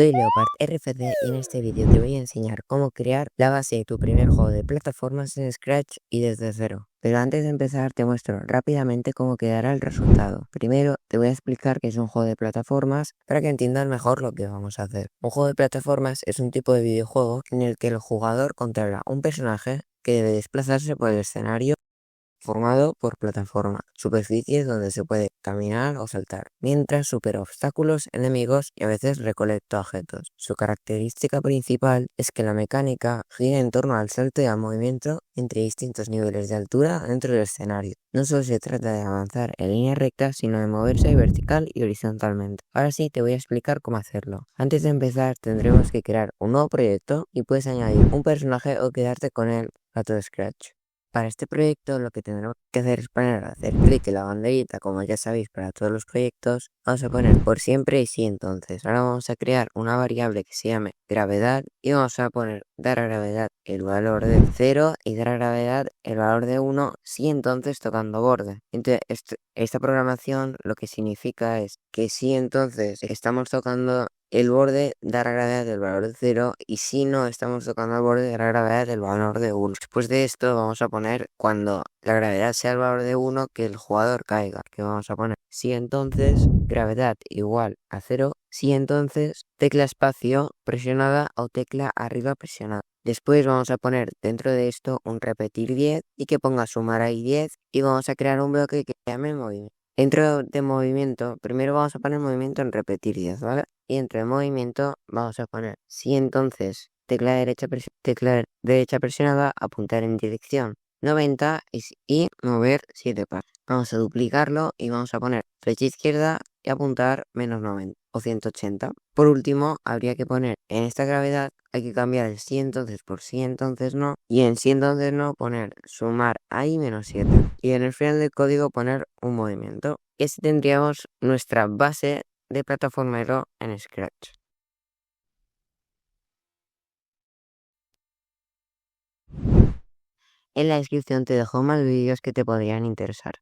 Soy Leopard RFC y en este vídeo te voy a enseñar cómo crear la base de tu primer juego de plataformas en Scratch y desde cero. Pero antes de empezar te muestro rápidamente cómo quedará el resultado. Primero te voy a explicar qué es un juego de plataformas para que entiendas mejor lo que vamos a hacer. Un juego de plataformas es un tipo de videojuego en el que el jugador controla un personaje que debe desplazarse por el escenario formado por plataformas, superficies donde se puede caminar o saltar, mientras supera obstáculos, enemigos y a veces recolecta objetos. Su característica principal es que la mecánica gira en torno al salto y al movimiento entre distintos niveles de altura dentro del escenario. No solo se trata de avanzar en línea recta, sino de moverse vertical y horizontalmente. Ahora sí te voy a explicar cómo hacerlo. Antes de empezar tendremos que crear un nuevo proyecto y puedes añadir un personaje o quedarte con él a todo Scratch. Para este proyecto lo que tendremos que hacer es hacer clic en la banderita, como ya sabéis para todos los proyectos. Vamos a poner por siempre y sí entonces. Ahora vamos a crear una variable que se llame gravedad y vamos a poner dar a gravedad el valor de 0 y dar a gravedad el valor de 1 si entonces tocando borde. Entonces esta programación lo que significa es que si entonces estamos tocando el borde, dar a gravedad del valor de 0 y si no estamos tocando el borde, dar a gravedad del valor de 1. Después de esto vamos a poner cuando la gravedad sea el valor de 1 que el jugador caiga, que vamos a poner si entonces gravedad igual a 0, si entonces tecla espacio presionada o tecla arriba presionada. Después vamos a poner dentro de esto un repetir 10 y que ponga sumar ahí 10 y vamos a crear un bloque que se llame movimiento. Dentro de movimiento, primero vamos a poner movimiento en repetir 10, ¿vale? Y entre movimiento vamos a poner si entonces tecla derecha presionada, apuntar en dirección 90 y mover 7 pasos. Vamos a duplicarlo y vamos a poner flecha izquierda y apuntar menos 90 o 180. Por último, habría que poner en esta gravedad, hay que cambiar el si entonces por si entonces no, y en si entonces no poner sumar ahí menos 7. Y en el final del código poner un movimiento. Y así tendríamos nuestra base de plataformero en Scratch. En la descripción te dejo más vídeos que te podrían interesar.